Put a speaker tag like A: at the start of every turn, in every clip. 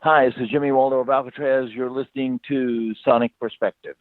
A: Hi, this is Jimmy Waldo of Alcatrazz. You're listening to Sonic Perspectives.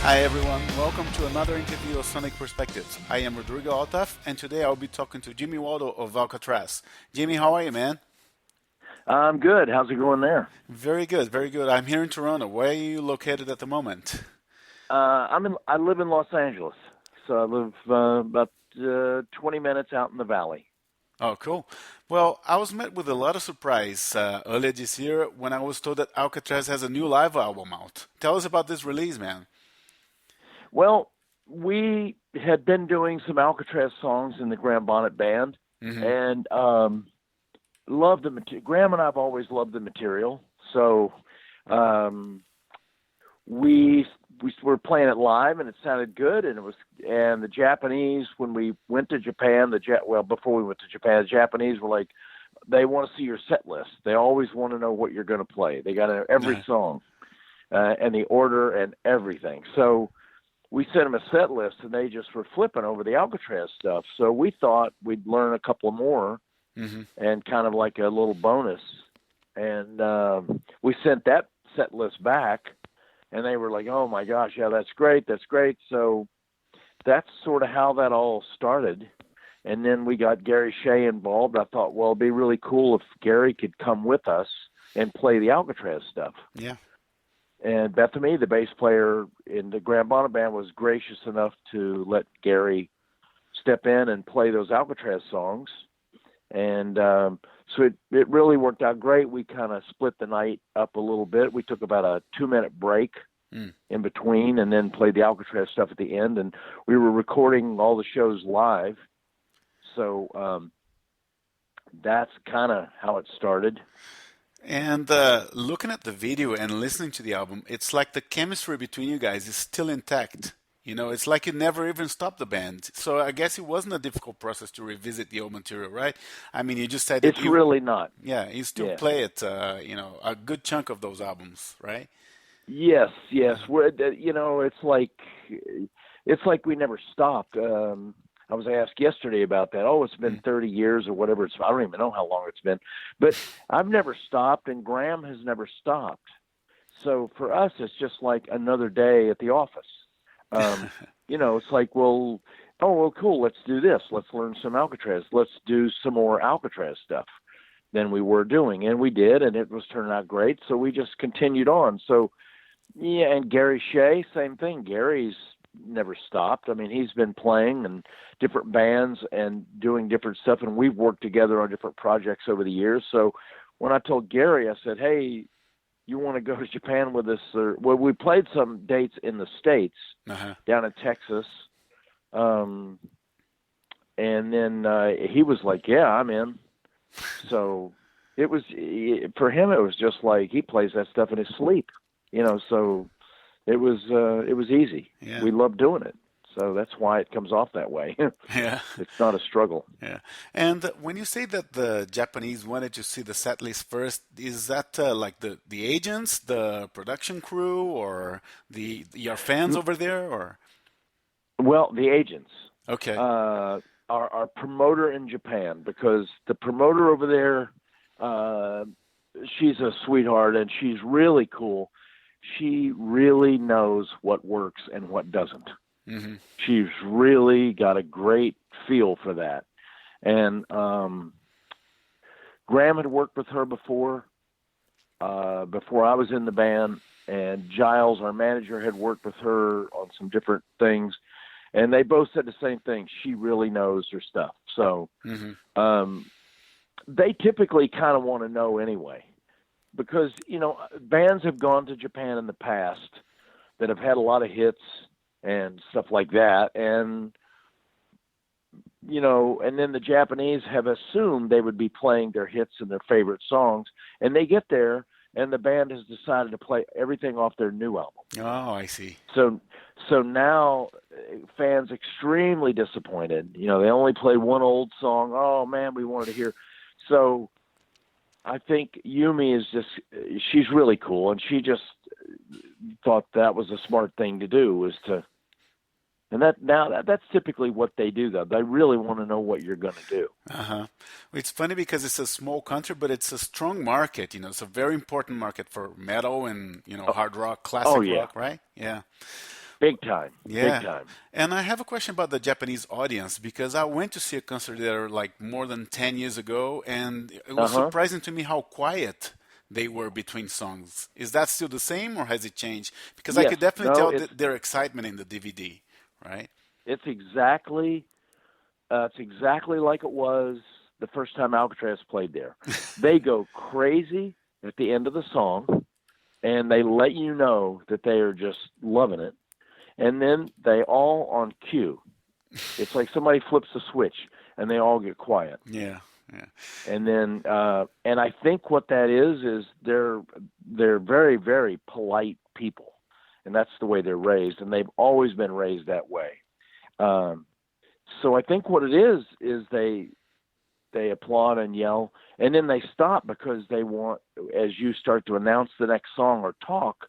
B: Hi everyone, welcome to another interview of Sonic Perspectives. I am Rodrigo Altaf, and today I'll be talking to Jimmy Waldo of Alcatrazz. Jimmy, how are you, man?
A: I'm good. How's it going there?
B: Very good, very good. I'm here in Toronto. Where are you located at the moment?
A: I live in Los Angeles, so I live about 20 minutes out in the valley.
B: Oh, cool. Well, I was met with a lot of surprise earlier this year when I was told that Alcatrazz has a new live album out. Tell us about this release, man.
A: Well, we had been doing some Alcatrazz songs in the Graham Bonnet Band, and loved the material. Graham and I have always loved the material, so we were playing it live, and it sounded good. And the Japanese, when we went to Japan, before we went to Japan, the Japanese were like, they want to see your set list. They always want to know what you're going to play. They got to know every song and the order and everything. So we sent them a set list, and they just were flipping over the Alcatrazz stuff. So we thought we'd learn a couple more and kind of like a little bonus. And we sent that set list back, and they were like, oh, my gosh, yeah, that's great, that's great. So that's sort of how that all started. And then we got Gary Shea involved. I thought, well, it'd be really cool if Gary could come with us and play the Alcatrazz stuff.
B: Yeah.
A: And Bethany, the bass player in the Graham Bonnet Band, was gracious enough to let Gary step in and play those Alcatrazz songs. And so it really worked out great. We kind of split the night up a little bit. We took about a 2-minute break in between and then played the Alcatrazz stuff at the end. And we were recording all the shows live. So that's kind of how it started.
B: And looking at the video and listening to the album, it's like the chemistry between you guys is still intact. You know, it's like you never even stopped the band. So I guess it wasn't a difficult process to revisit the old material, right? I mean, you just said
A: it's really not.
B: Yeah, you still play it. A good chunk of those albums, right?
A: Yes. We're, it's like we never stopped. I was asked yesterday about that. Oh, it's been 30 years or whatever. I don't even know how long it's been. But I've never stopped, and Graham has never stopped. So for us, it's just like another day at the office. It's like, cool, let's do this. Let's learn some Alcatrazz. Let's do some more Alcatrazz stuff than we were doing. And we did, and it was turning out great. So we just continued on. So, yeah, and Gary Shea, same thing. Gary's never stopped. I mean, he's been playing in different bands and doing different stuff, and we've worked together on different projects over the years. So when I told Gary, I said, hey, you want to go to Japan with us? Well, we played some dates in the States, down in Texas. And then he was like, yeah, I'm in. So it was, for him, it was just like he plays that stuff in his sleep, so it was easy.
B: Yeah.
A: We love doing it. So that's why it comes off that way.
B: Yeah.
A: It's not a struggle.
B: Yeah. And when you say that the Japanese wanted to see the set list first, is that like the agents, the production crew, or your fans over there, or?
A: Well, the agents.
B: Okay.
A: Our promoter in Japan, because the promoter over there, she's a sweetheart and she's really cool. She really knows what works and what doesn't. She's really got a great feel for that. And Graham had worked with her before I was in the band, and Giles, our manager, had worked with her on some different things. And they both said the same thing. She really knows her stuff. So they typically kind of want to know anyway. Because, bands have gone to Japan in the past that have had a lot of hits and stuff like that. And and then the Japanese have assumed they would be playing their hits and their favorite songs, and they get there, and the band has decided to play everything off their new album.
B: Oh, I see.
A: So now fans extremely disappointed. They only played one old song. Oh man, we wanted to hear. So I think Yngwie she's really cool, and she just thought that was a smart thing to do, was to. And that's typically what they do, though. They really want to know what you're going to do.
B: Uh-huh. It's funny because it's a small country, but it's a strong market. It's a very important market for metal and, hard rock, classic rock, right? Yeah.
A: Big time.
B: Yeah.
A: Big time.
B: And I have a question about the Japanese audience, because I went to see a concert there like more than 10 years ago, and it was surprising to me how quiet they were between songs. Is that still the same, or has it changed? Because I could definitely tell their excitement in the DVD. Right.
A: It's exactly like it was the first time Alcatrazz played there. They go crazy at the end of the song, and they let you know that they are just loving it. And then they all on cue. It's like somebody flips a switch, and they all get quiet.
B: Yeah. Yeah.
A: And then, and I think what that is they're very, very polite people. And that's the way they're raised, and they've always been raised that way. So I think what it is they applaud and yell, and then they stop because they want, as you start to announce the next song or talk,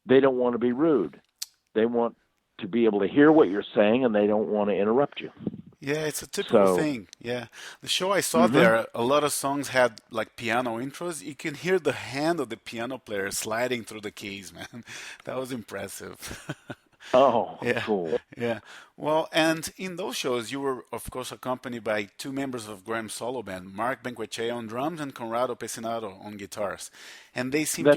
A: they don't want to be rude. They want to be able to hear what you're saying, and they don't want to interrupt you.
B: Yeah, it's a typical thing. Yeah. The show I saw there, a lot of songs had like piano intros. You can hear the hand of the piano player sliding through the keys, man. That was impressive.
A: Oh,
B: yeah.
A: Cool.
B: Yeah. Well, and in those shows, you were, of course, accompanied by two members of Graham's solo band, Mark Benquechea on drums and Conrado Pesinato on guitars. And they seem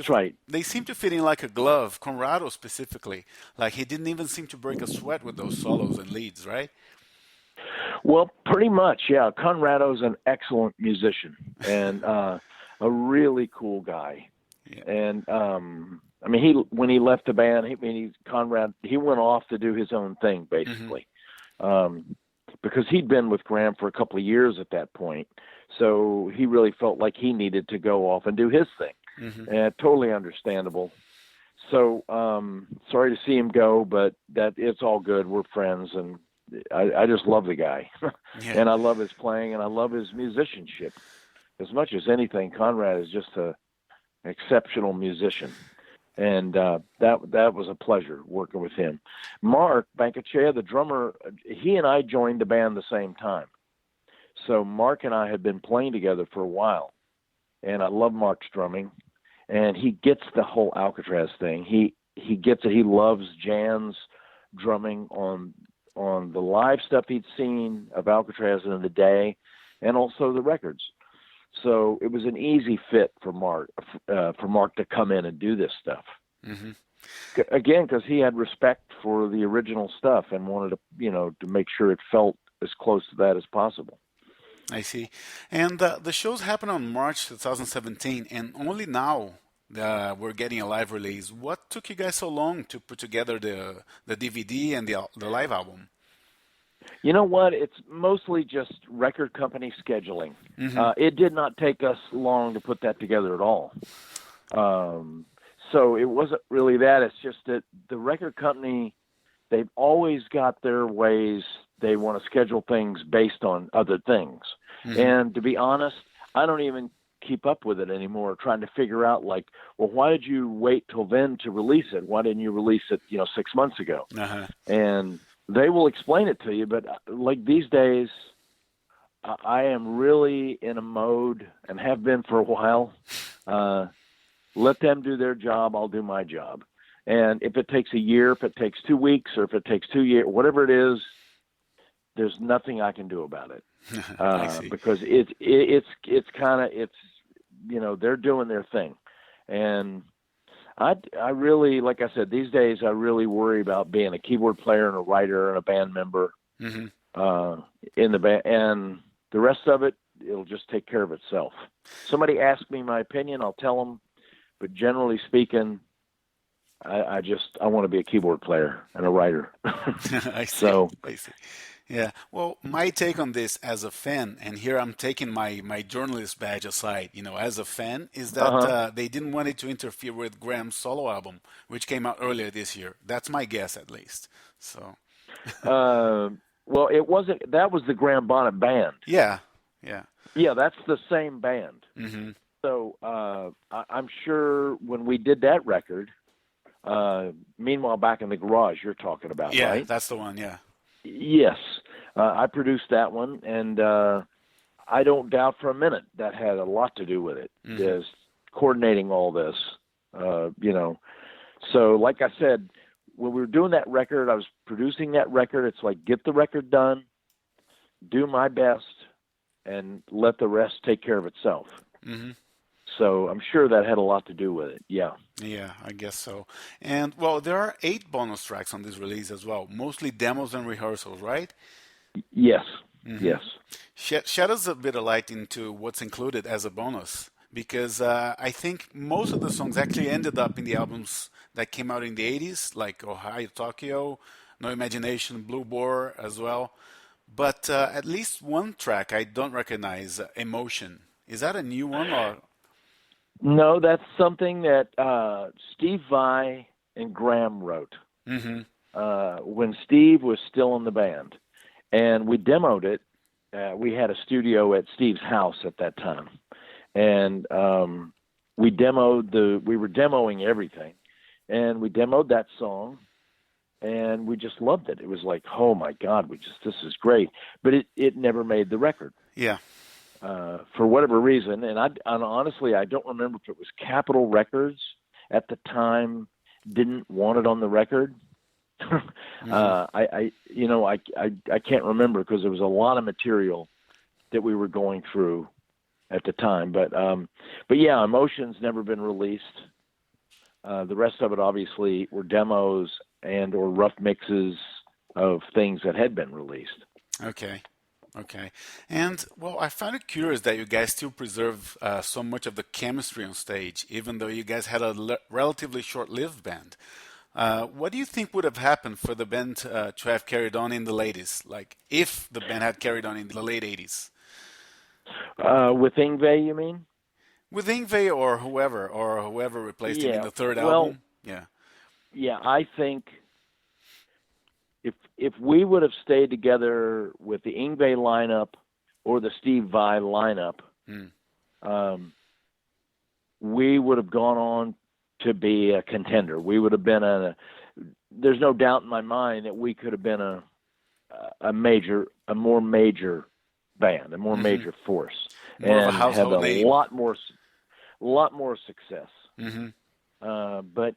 B: They seem to fit in like a glove, Conrado specifically. Like he didn't even seem to break a sweat with those solos and leads, right?
A: Well, pretty much, yeah. Conrado's an excellent musician and a really cool guy. Yeah. And I mean, when he left the band, he went off to do his own thing, basically, because he'd been with Graham for a couple of years at that point. So he really felt like he needed to go off and do his thing. And totally understandable. So sorry to see him go, but it's all good. We're friends, and I just love the guy.
B: Yeah.
A: And I love his playing, and I love his musicianship. As much as anything, Conrad is just an exceptional musician. And that was a pleasure working with him. Mark Benquechea, the drummer, he and I joined the band the same time. So Mark and I had been playing together for a while, and I love Mark's drumming, and he gets the whole Alcatrazz thing. He gets it. He loves Jan's drumming on the live stuff he'd seen of Alcatrazz in the day, and also the records. So it was an easy fit for Mark to come in and do this stuff. Again, because he had respect for the original stuff and wanted to make sure it felt as close to that as possible.
B: I see. And the shows happened on March 2017, and only now we're getting a live release. What took you guys so long to put together the DVD and the live album?
A: You know what? It's mostly just record company scheduling. It did not take us long to put that together at all. So it wasn't really that. It's just that the record company, they've always got their ways. They want to schedule things based on other things. And to be honest, I don't even keep up with it anymore, trying to figure out why did you wait till then to release it? Why didn't you release it, 6 months ago? And they will explain it to you, but like these days, I am really in a mode, and have been for a while. Let them do their job, I'll do my job. And if it takes a year, if it takes 2 weeks, or if it takes 2 years, whatever it is, there's nothing I can do about it. Because it's kind of, they're doing their thing. And I really, like I said, these days I really worry about being a keyboard player and a writer and a band member in the band, and the rest of it, it'll just take care of itself. Somebody asks me my opinion, I'll tell them, but generally speaking, I want to be a keyboard player and a writer.
B: I see. I see. Yeah. Well, my take on this as a fan, and here I'm taking my journalist badge aside, as a fan, is that
A: Uh
B: they didn't want it to interfere with Graham's solo album, which came out earlier this year. That's my guess, at least. So,
A: huh. Well, it wasn't. That was the Graham Bonnet Band.
B: yeah, yeah.
A: Yeah, that's the same band.
B: Hmm.
A: So I'm sure when we did that record, Meanwhile Back in the Garage, you're talking about,
B: Yeah,
A: right?
B: that's the one. Yeah.
A: Yes, I produced that one, and I don't doubt for a minute that had a lot to do with it.
B: Hmm.
A: Is coordinating all this, you know. So, like I said, when we were doing that record, I was producing that record. It's like, get the record done, do my best, and let the rest take care of itself.
B: Hmm.
A: So I'm sure that had a lot to do with it. Yeah.
B: Yeah, I guess so. And well, there are 8 bonus tracks on this release as well, mostly demos and rehearsals, right?
A: Yes.
B: Hmm.
A: Yes.
B: Shed us a bit of light into what's included as a bonus, because I think most of the songs actually ended up in the albums that came out in the 80s, like Ohio, Tokyo, No Imagination, Blue Boar as well. But at least one track I don't recognize, Emotion. Is that a new one or?
A: No, that's something that Steve Vai and Graham wrote
B: Hmm.
A: when Steve was still in the band, and we demoed it. We had a studio at Steve's house at that time, and we were demoing everything, and we demoed that song, and we just loved it. It was like, oh my God, this is great. But it never made the record.
B: Yeah.
A: For whatever reason, and honestly, I don't remember if it was Capitol Records at the time didn't want it on the record.
B: Hmm.
A: I can't remember because there was a lot of material that we were going through at the time. But yeah, Emotion's never been released. The rest of it obviously were demos and or rough mixes of things that had been released.
B: Okay. Okay. And, well, I find it curious that you guys still preserve so much of the chemistry on stage, even though you guys had a relatively short-lived band. What do you think would have happened for the band to have carried on in the late 80s? Like, if the band had carried on in the late 80s?
A: With Yngwie, you mean?
B: With Yngwie or whoever replaced him in the third
A: Well,
B: album? Yeah.
A: yeah, I think if we would have stayed together with the Yngwie lineup or the Steve Vai lineup, we would have gone on to be a contender. We would have been there's no doubt in my mind that we could have been a more major band, a more major force,
B: More of a
A: and
B: household
A: have a
B: name.
A: lot more success.
B: Hmm.
A: But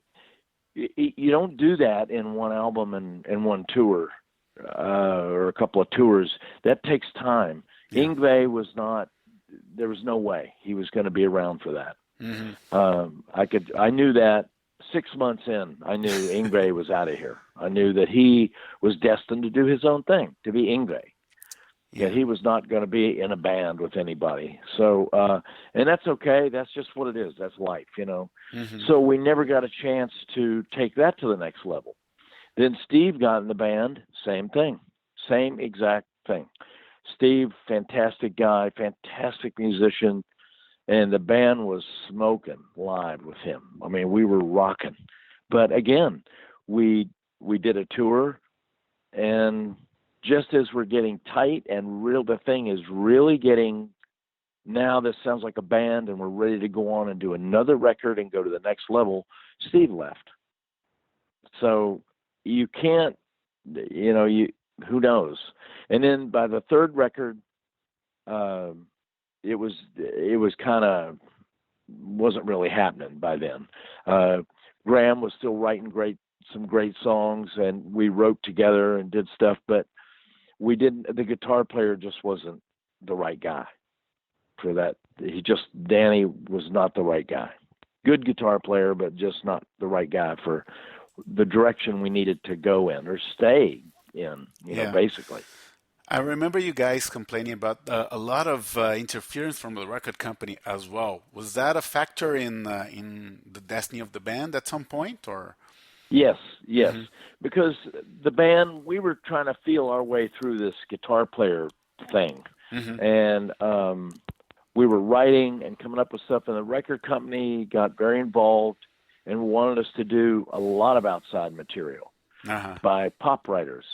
A: you don't do that in one album and one tour or a couple of tours. That takes time.
B: Yeah.
A: Yngwie was not. There was no way he was going to be around for that.
B: Hmm.
A: I knew that 6 months in. I knew Yngwie was out of here. I knew that he was destined to do his own thing, to be Yngwie.
B: Yeah.
A: That he was not going to be in a band with anybody. So, and that's okay. That's just what it is. That's life, you know.
B: Hmm.
A: So we never got a chance to take that to the next level. Then Steve got in the band, same thing, same exact thing. Steve, fantastic guy, fantastic musician, and the band was smoking live with him. I mean, we were rocking. But again, we did a tour, and just as we're getting tight and the thing is really getting, now this sounds like a band and we're ready to go on and do another record and go to the next level, Steve left. So you can't, who knows? And then by the third record, it was kind of, wasn't really happening by then. Graham was still writing some great songs, and we wrote together and did stuff, but the guitar player just wasn't the right guy for that. Danny was not the right guy. Good guitar player, but just not the right guy for the direction we needed to go in or stay in, basically.
B: I remember you guys complaining about a lot of interference from the record company as well. Was that a factor in the destiny of the band at some point, or?
A: Yes, yes.
B: Mm-hmm.
A: Because the band, we were trying to feel our way through this guitar player thing.
B: Mm-hmm.
A: And we were writing and coming up with stuff, and the record company got very involved and wanted us to do a lot of outside material by pop writers.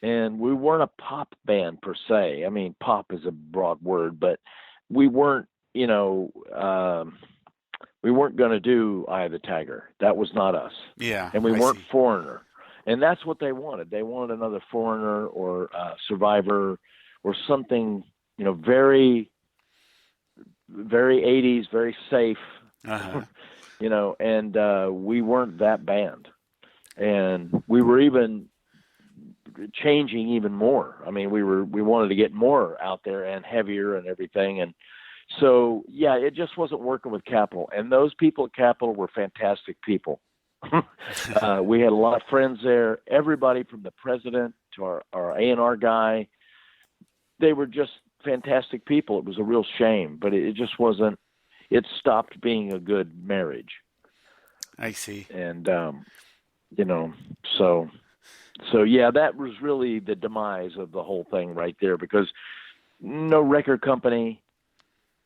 A: And we weren't a pop band per se. I mean, pop is a broad word, but we weren't, we weren't going to do Eye of the Tiger. That was not us.
B: Yeah.
A: And we weren't Foreigner. And that's what they wanted. They wanted another Foreigner or Survivor or something, very, very 80s, very safe, and we weren't that band. And we were even changing even more. I mean, we wanted to get more out there and heavier and everything. And so, yeah, it just wasn't working with Capitol. And those people at Capitol were fantastic people. We had a lot of friends there. Everybody from the president to our A&R guy, they were just fantastic people. It was a real shame, but it just wasn't. It stopped being a good marriage.
B: I see.
A: And so yeah, that was really the demise of the whole thing right there, because no record company,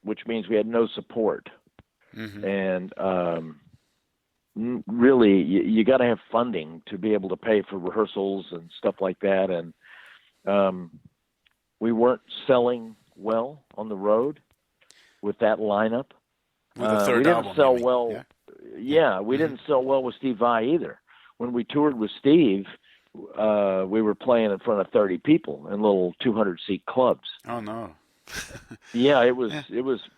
A: which means we had no support.
B: Mm-hmm.
A: And really, you got to have funding to be able to pay for rehearsals and stuff like that. And we weren't selling well on the road with that lineup.
B: With the third
A: we didn't
B: album,
A: sell well. Yeah, we didn't sell well with Steve Vai either. When we toured with Steve, we were playing in front of 30 people in little 200-seat clubs.
B: Oh no.
A: Yeah, it was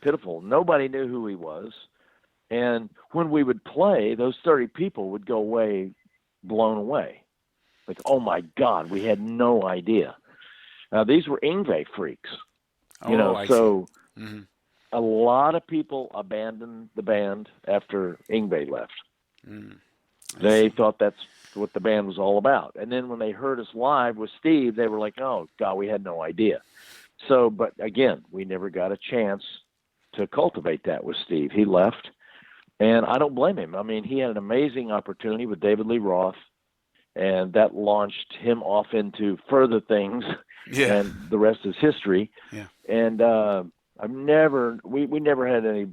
A: pitiful. Nobody knew who he was. And when we would play, those 30 people would go away blown away. Like, oh my God, we had no idea. These were Yngwie freaks, so
B: mm-hmm.
A: a lot of people abandoned the band after Yngwie left. They thought that's what the band was all about. And then when they heard us live with Steve, they were like, oh God, we had no idea. So, but again, we never got a chance to cultivate that with Steve. He left, and I don't blame him. I mean, he had an amazing opportunity with David Lee Roth, and that launched him off into further things. Yeah. And the rest is history.
B: Yeah.
A: And we never had any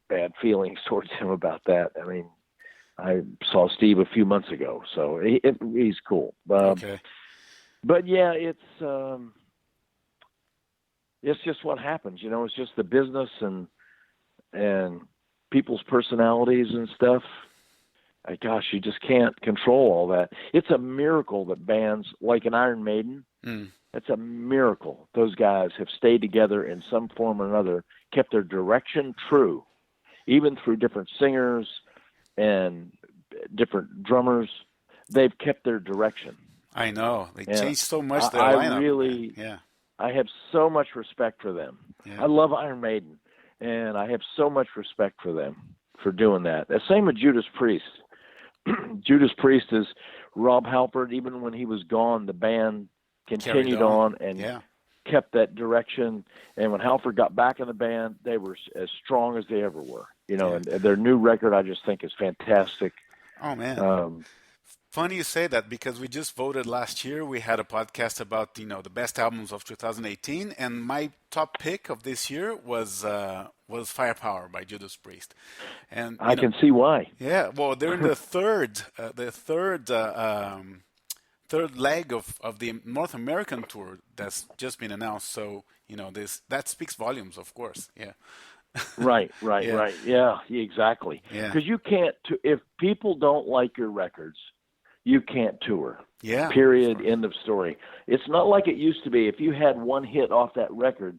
A: bad feelings towards him about that. I mean, I saw Steve a few months ago, so he's cool.
B: Okay.
A: But yeah, it's just what happens, It's just the business and people's personalities and stuff. Gosh, you just can't control all that. It's a miracle that bands like an Iron Maiden. It's a miracle. Those guys have stayed together in some form or another, kept their direction true, even through different singers and different drummers. They've kept their direction.
B: I know. They changed so much their lineup.
A: I have so much respect for them. Yeah. I love Iron Maiden, and I have so much respect for them for doing that. The same with Judas Priest. Judas Priest is Rob Halford. Even when he was gone, the band continued on and kept that direction. And when Halford got back in the band, they were as strong as they ever were. And their new record, I just think, is fantastic.
B: Oh man. Funny you say that, because we just voted last year. We had a podcast about the best albums of 2018, and my top pick of this year was Firepower by Judas Priest. And
A: I can see why.
B: Yeah, well, they're in the third leg of the North American tour that's just been announced. So that speaks volumes, of course. Yeah.
A: Right. Yeah, exactly.
B: Yeah.
A: Because you can't. If people don't like your records, you can't tour.
B: Yeah.
A: Period. End of story. It's not like it used to be. If you had one hit off that record,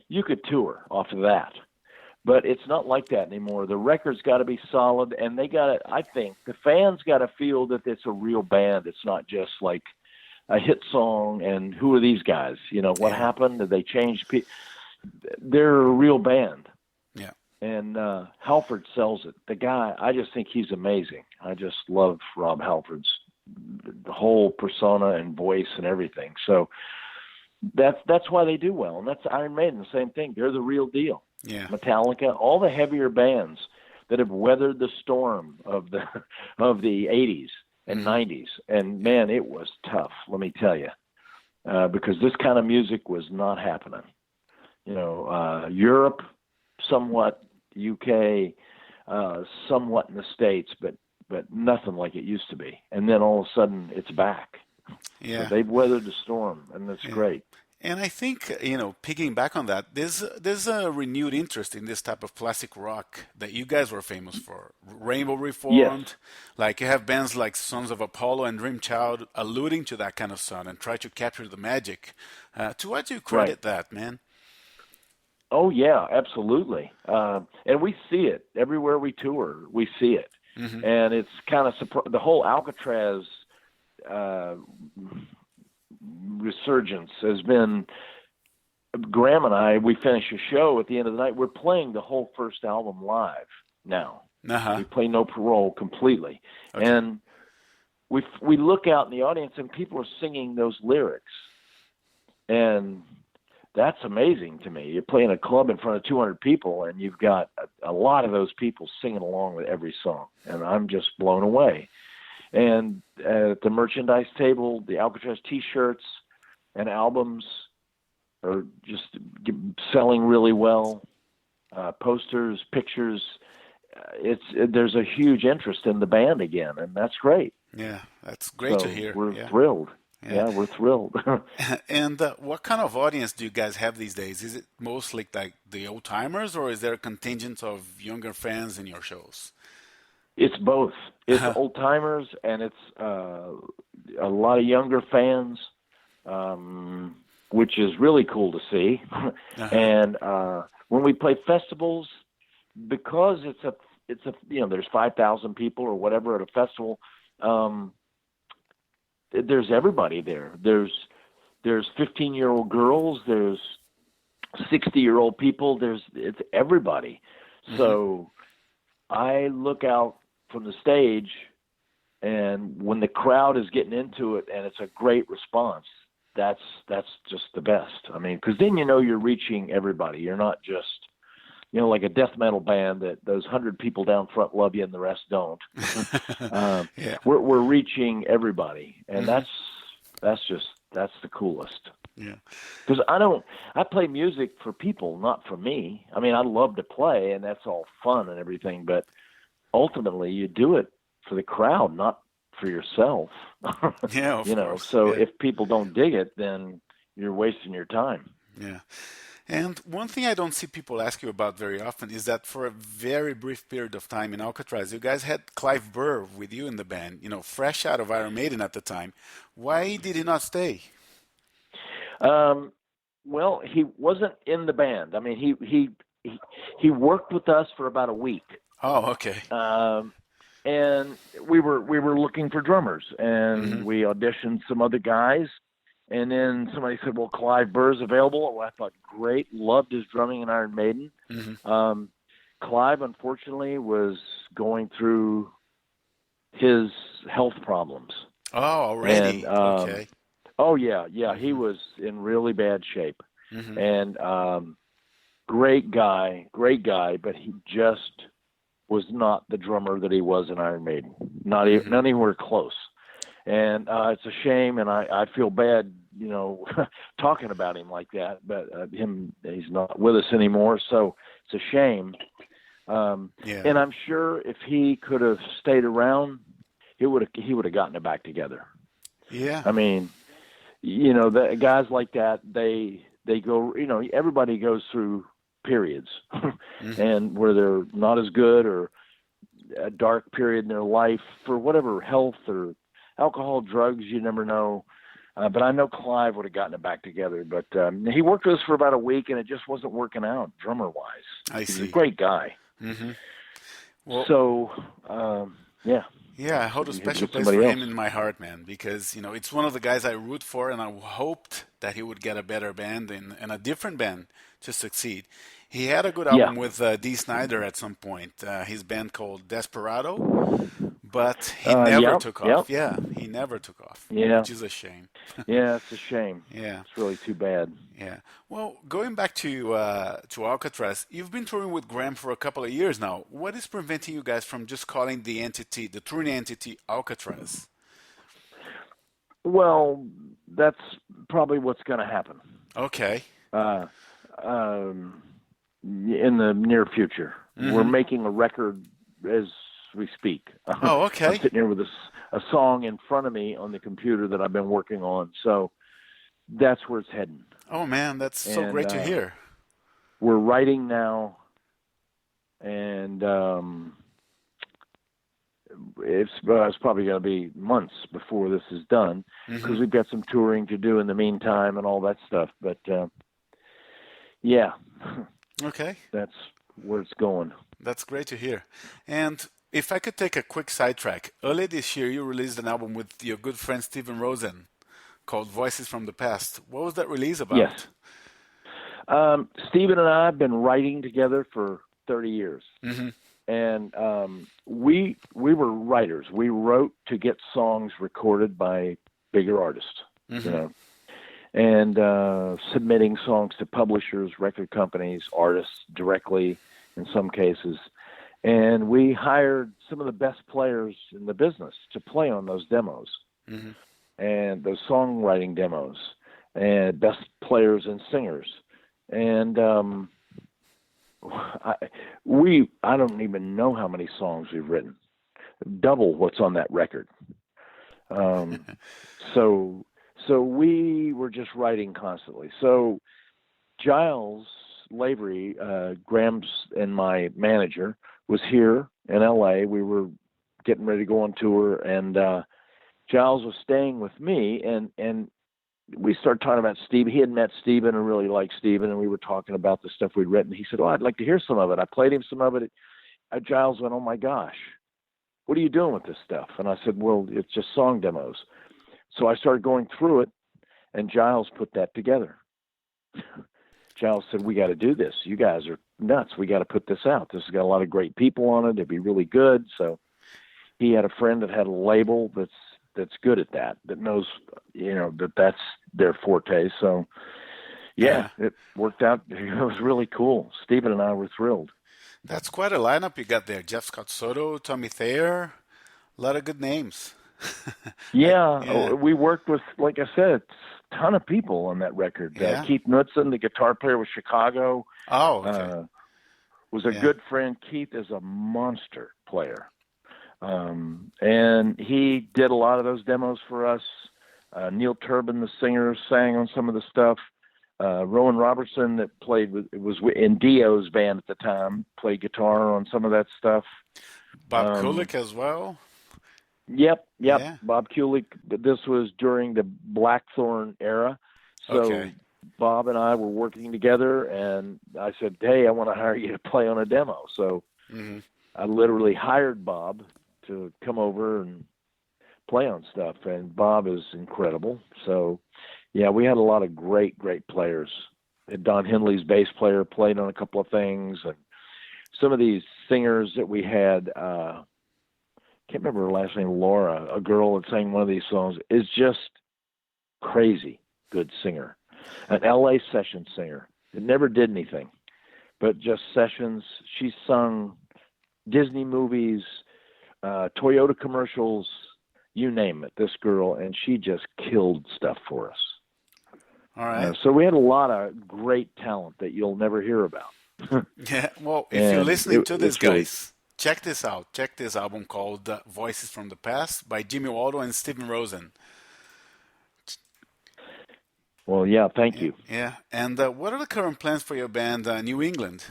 A: you could tour off of that. But it's not like that anymore. The record's got to be solid, and I think the fans got to feel that it's a real band. It's not just like a hit song and who are these guys? What happened? Did they change? They're a real band.
B: Yeah.
A: And Halford sells it. The guy, I just think he's amazing. I just love Rob Halford's whole persona and voice and everything. So that's why they do well. And that's Iron Maiden, the same thing. They're the real deal.
B: Yeah.
A: Metallica, all the heavier bands, that have weathered the storm of the of the 80s and 90s. And man, it was tough, let me tell you, because this kind of music was not happening. Europe, somewhat, UK, somewhat in the States, but nothing like it used to be. And then all of a sudden, it's back.
B: Yeah,
A: so they've weathered the storm, and that's great.
B: And I think, picking back on that, there's a renewed interest in this type of classic rock that you guys were famous for. Rainbow Reformed,
A: Yes.
B: like you have bands like Sons of Apollo and Dream Child alluding to that kind of sound and try to capture the magic. To what do you credit that, man?
A: Oh, yeah, absolutely. And we see it everywhere we tour. We see it. And it's kind of the whole Alcatrazz resurgence has been. Graham and I, we finish a show at the end of the night. We're playing the whole first album live now. We play No Parole completely. Okay. And we look out in the audience and people are singing those lyrics. And that's amazing to me. You're playing a club in front of 200 people and you've got a lot of those people singing along with every song. And I'm just blown away. And at the merchandise table, the Alcatrazz T-shirts and albums are just selling really well. Posters, pictures. There's a huge interest in the band again, and that's great.
B: Yeah, that's great to hear.
A: We're thrilled. Yeah, we're thrilled.
B: And what kind of audience do you guys have these days? Is it mostly like the old timers, or is there a contingent of younger fans in your shows?
A: It's both. It's old timers and it's a lot of younger fans, which is really cool to see. And when we play festivals, because it's a there's 5,000 people or whatever at a festival. There's everybody there. There's 15-year-old girls. There's 60-year-old people. It's everybody. So I look out from the stage, and when the crowd is getting into it and it's a great response, that's just the best. I mean, because then you're reaching everybody. You're not just like a death metal band that those 100 people down front love you and the rest don't. We're reaching everybody, and that's the coolest.
B: Yeah,
A: because I play music for people, not for me. I mean, I love to play, and that's all fun and everything, but ultimately you do it for the crowd, not for yourself.
B: Yeah, of course.
A: So if people don't dig it, then you're wasting your time.
B: Yeah. And one thing I don't see people ask you about very often is that for a very brief period of time in Alcatrazz, you guys had Clive Burr with you in the band, fresh out of Iron Maiden at the time. Why did he not stay?
A: Well, he wasn't in the band. I mean, he worked with us for about a week.
B: Oh, okay.
A: And we were looking for drummers, and we auditioned some other guys. And then somebody said, well, Clive Burr's available. Well, I thought, great. Loved his drumming in Iron Maiden. Clive, unfortunately, was going through his health problems.
B: Oh, already?
A: And,
B: okay.
A: Oh, yeah. He was in really bad shape. And great guy, but he just was not the drummer that he was in Iron Maiden. Not anywhere close. And it's a shame, and I feel bad, talking about him like that. But he's not with us anymore, so it's a shame. And I'm sure if he could have stayed around, he would have gotten it back together. Yeah. I mean, the guys like that, they go. Everybody goes through periods, and where they're not as good, or a dark period in their life for whatever health or alcohol, drugs, you never know. But I know Clive would have gotten it back together. But he worked with us for about a week, and it just wasn't working out drummer-wise. He's a great guy. Well, so, yeah.
B: Yeah, I hold a special place for him in my heart, man, because, it's one of the guys I root for, and I hoped that he would get a better band and a different band to succeed. He had a good album with Dee Snider at some point, his band called Desperado. But he never
A: Yep,
B: took
A: yep,
B: off. Yeah, he never took off,
A: yeah,
B: which is a shame.
A: yeah. It's a shame.
B: Yeah,
A: It's really too bad.
B: yeah. Well, going back to Alcatrazz, you've been touring with Graham for a couple of years now. What is preventing you guys from just calling the entity, the touring entity, Alcatrazz?
A: Well, that's probably what's going to happen
B: Okay.
A: uh, um, in the near future. We're
B: Mm-hmm.
A: making a record as we speak.
B: Oh,
A: I'm
B: okay.
A: sitting here with a song in front of me on the computer that I've been working on. So that's where it's heading.
B: Oh man, that's so
A: And
B: great to hear.
A: we're writing now, and it's probably going to be months before this is done because we've got some touring to do in the meantime and all that stuff. But yeah,
B: Okay.
A: that's where it's going.
B: That's great to hear. And if I could take a quick sidetrack, earlier this year you released an album with your good friend Steven Rosen called Voices from the Past. What was that release about?
A: Yes. Stephen and I have been writing together for 30 years.
B: Mm-hmm.
A: And we were writers. We wrote to get songs recorded by bigger artists, you know, and submitting songs to publishers, record companies, artists directly in some cases. And we hired some of the best players in the business to play on those demos and those songwriting demos, and best players and singers. And I don't even know how many songs we've written, double what's on that record. So we were just writing constantly. So Giles Lavery, Graham's and my manager, was here in LA. We were getting ready to go on tour, and Giles was staying with me, and we started talking about Steve. He had met Steven and really liked Steven, and we were talking about the stuff we'd written. He said, "Oh, I'd like to hear some of it." I played him some of it. Giles went, "Oh my gosh, what are you doing with this stuff?" And I said, "Well, it's just song demos." So I started going through it, and Giles put that together. Giles said, "We got to do this. You guys are nuts. We got to put this out. This has got a lot of great people on it. It'd be really good." So he had a friend that had a label that's good at that knows, you know, that's their forte. So yeah, it worked out. It was really cool. Stephen and I were thrilled.
B: That's quite a lineup you got there. Jeff Scott Soto, Tommy Thayer, a lot of good names.
A: Yeah, we worked with, like I said, a ton of people on that record.
B: Yeah.
A: Keith Knudsen, the guitar player with Chicago,
B: Oh, okay.
A: was a good friend. Keith is a monster player. And he did a lot of those demos for us. Neil Turbin, the singer, sang on some of the stuff. Rowan Robertson, that was in Dio's band at the time, played guitar on some of that stuff.
B: Bob Kulick as well.
A: Yep.
B: Yeah.
A: Bob Kulick. This was during the Blackthorn era. So
B: Okay.
A: Bob and I were working together, and I said, "Hey, I want to hire you to play on a demo." So I literally hired Bob to come over and play on stuff, and Bob is incredible. So yeah, we had a lot of great players. Don Henley's bass player played on a couple of things, and some of these singers that we had, can't remember her last name, Laura, a girl that sang one of these songs, is just crazy good singer. An LA session singer that never did anything, but just sessions. She sung Disney movies, Toyota commercials, you name it, this girl, and she just killed stuff for us.
B: All right.
A: So we had a lot of great talent that you'll never hear about.
B: Yeah, well, if you're listening to this, guys, check this out. Check this album called Voices from the Past by Jimmy Waldo and Steven Rosen.
A: Well, yeah, thank you.
B: Yeah, and what are the current plans for your band, New England?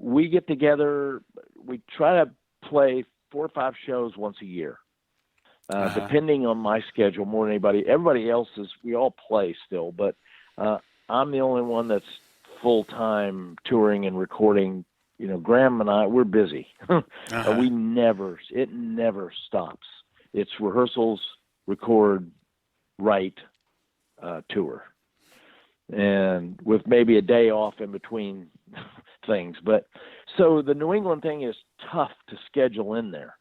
A: We get together, we try to play 4 or 5 shows once a year. Depending on my schedule more than anybody. Everybody else we all play still, but I'm the only one that's full-time touring and recording. You know, Graham and I, we're busy. It never stops. It's rehearsals, record, write, tour. And with maybe a day off in between things. But so the New England thing is tough to schedule in there.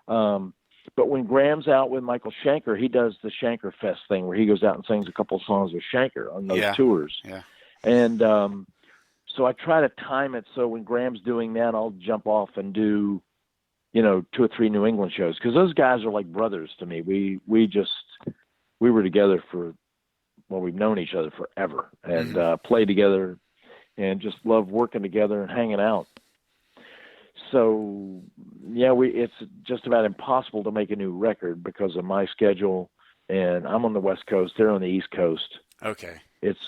A: But when Graham's out with Michael Schenker, he does the Schenker Fest thing where he goes out and sings a couple of songs with Schenker on those tours.
B: Yeah.
A: And so I try to time it so when Graham's doing that, I'll jump off and do, 2 or 3 New England shows, because those guys are like brothers to me. We were together we've known each other forever, and played together and just love working together and hanging out. So, it's just about impossible to make a new record because of my schedule, and I'm on the West Coast, they're on the East Coast.
B: Okay.
A: It's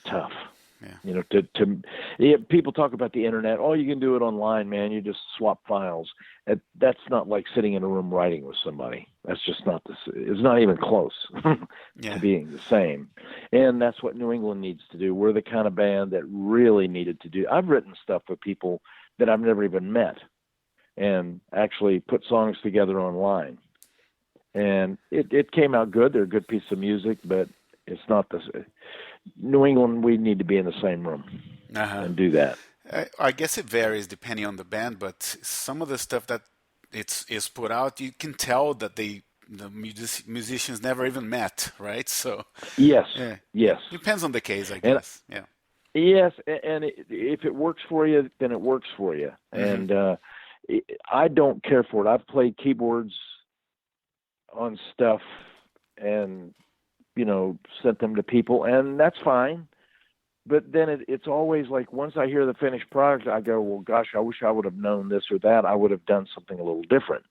A: tough. Yeah. People talk about the internet. Oh, you can do it online, man. You just swap files. That's not like sitting in a room writing with somebody. That's just not it's not even close to being the same. And that's what New England needs to do. We're the kind of band that really needed to do. I've written stuff with people that I've never even met and actually put songs together online. And it came out good. They're a good piece of music, but it's not New England, we need to be in the same room and do that.
B: I guess it varies depending on the band, but some of the stuff that is put out, you can tell that the musicians never even met, right? So
A: yes.
B: Depends on the case, I guess.
A: Yes, and if it works for you, then it works for you. And I don't care for it. I've played keyboards on stuff and sent them to people, and that's fine. But then it's always like, once I hear the finished product, I go, well, gosh, I wish I would have known this or that. I would have done something a little different.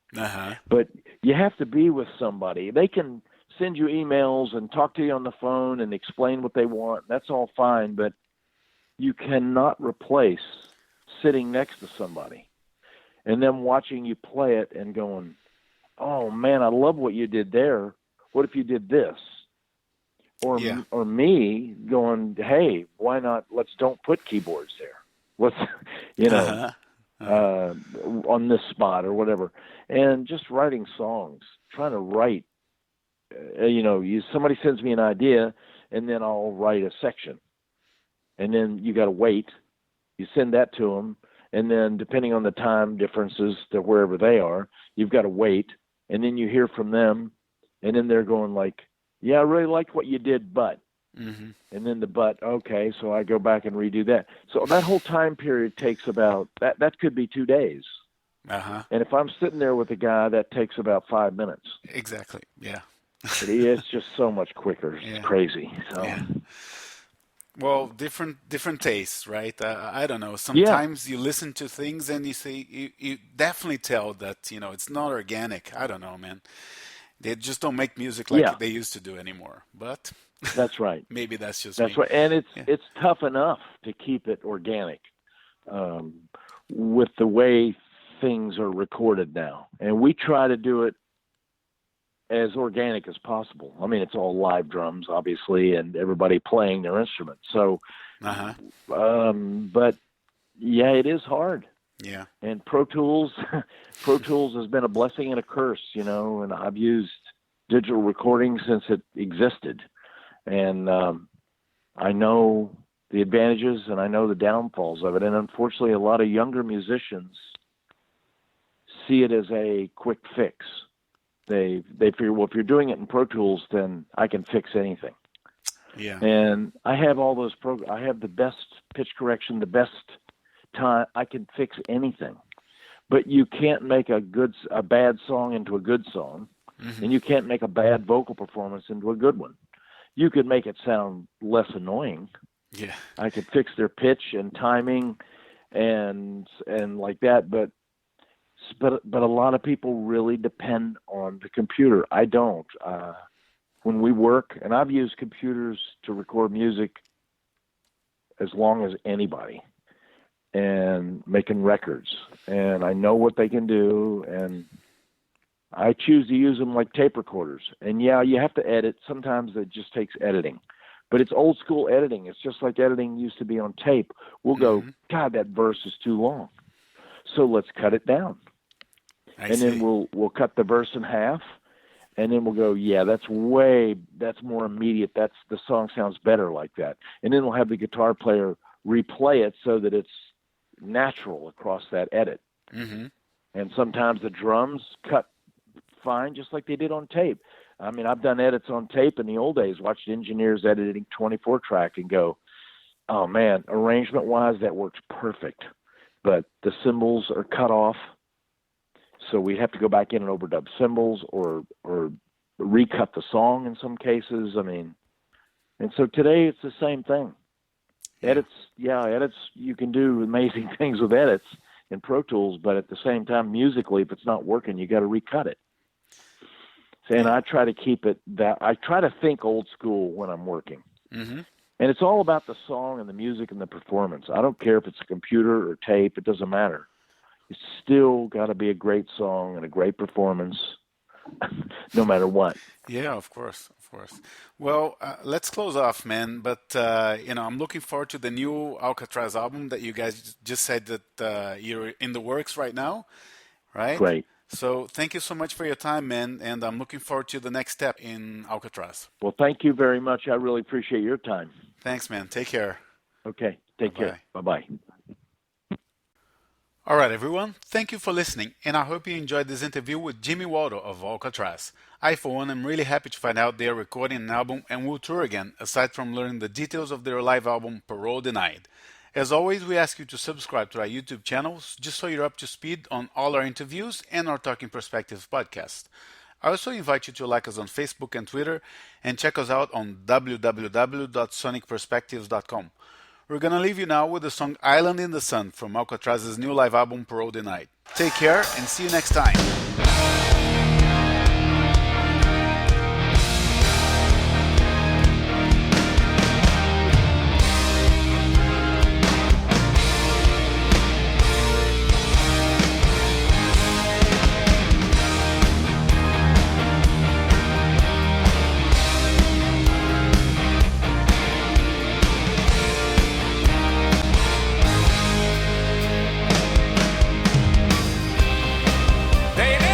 A: But you have to be with somebody. They can send you emails and talk to you on the phone and explain what they want. That's all fine, but you cannot replace sitting next to somebody and them watching you play it and going, oh, man, I love what you did there. What if you did this? Or me going, hey, why not? Don't put keyboards there. Let's, on this spot or whatever. And just writing songs, trying to write, somebody sends me an idea and then I'll write a section. And then you got to wait. You send that to them. And then depending on the time differences to wherever they are, you've got to wait. And then you hear from them. And then they're going like, yeah, I really liked what you did, but. And then the but, okay, so I go back and redo that. So that whole time period takes about, that could be 2 days. And if I'm sitting there with a guy, that takes about 5 minutes.
B: Exactly, yeah.
A: It's just so much quicker. It's crazy. So.
B: Yeah. Well, different tastes, right? I don't know. Sometimes you listen to things and you say, you definitely tell that, it's not organic. I don't know, man. They just don't make music like they used to do anymore. But
A: that's right.
B: Maybe that's just
A: that's
B: me.
A: Right. And it's tough enough to keep it organic with the way things are recorded now. And we try to do it as organic as possible. I mean, it's all live drums, obviously, and everybody playing their instruments. So, but yeah, it is hard.
B: Yeah.
A: And Pro Tools has been a blessing and a curse, and I've used digital recording since it existed. And I know the advantages and I know the downfalls of it. And unfortunately, a lot of younger musicians see it as a quick fix. They figure, well, if you're doing it in Pro Tools, then I can fix anything.
B: Yeah.
A: And I have all those I have the best pitch correction, the best time. I can fix anything. But you can't make a bad song into a good song, and you can't make a bad vocal performance into a good one. You could make it sound less annoying.
B: Yeah. I
A: could fix their pitch and timing and like that, but a lot of people really depend on the computer. I don't. When we work, and I've used computers to record music as long as anybody, and making records, and I know what they can do, and I choose to use them like tape recorders. And yeah, you have to edit. Sometimes it just takes editing, but it's old school editing. It's just like editing used to be on tape. We'll go, God, that verse is too long, so let's cut it down. Then we'll cut the verse in half, and then we'll go, yeah, that's more immediate. The song sounds better like that. And then we'll have the guitar player replay it so that it's natural across that edit.
B: Mm-hmm.
A: And sometimes the drums cut fine, just like they did on tape. I mean, I've done edits on tape in the old days, watched engineers editing 24 track and go, oh man, arrangement wise, that works perfect. But the cymbals are cut off. So we have to go back in and overdub cymbals or recut the song in some cases. I mean, and so today it's the same thing. Edits, you can do amazing things with edits in Pro Tools, but at the same time, musically, if it's not working, you got to recut it. And I try to keep it I try to think old school when I'm working.
B: Mm-hmm.
A: And it's all about the song and the music and the performance. I don't care if it's a computer or tape, it doesn't matter. It's still got to be a great song and a great performance, no matter what.
B: Yeah, of course. Well, let's close off, man. But, I'm looking forward to the new Alcatrazz album that you guys just said that you're in the works right now, right?
A: Great.
B: So thank you so much for your time, man, and I'm looking forward to the next step in Alcatrazz.
A: Well, thank you very much. I really appreciate your time.
B: Thanks, man. Take care.
A: Okay. Take care. Bye-bye.
B: All right, everyone. Thank you for listening, and I hope you enjoyed this interview with Jimmy Waldo of Alcatrazz. I, for one, am really happy to find out they are recording an album and will tour again, aside from learning the details of their live album, Parole Denied. As always, we ask you to subscribe to our YouTube channels just so you're up to speed on all our interviews and our Talking Perspectives podcast. I also invite you to like us on Facebook and Twitter and check us out on www.sonicperspectives.com. We're going to leave you now with the song Island in the Sun from Alcatrazz's new live album Parole Denied. Take care and see you next time.
C: Baby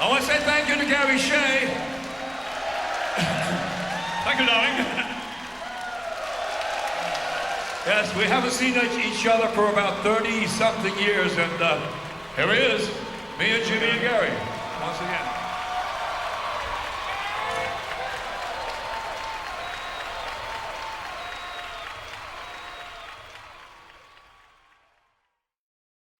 C: I want to say thank you to Gary Shea. Thank you, darling. Yes, we haven't seen each other for about 30-something years, and here he is, me and Jimmy and Gary, once again.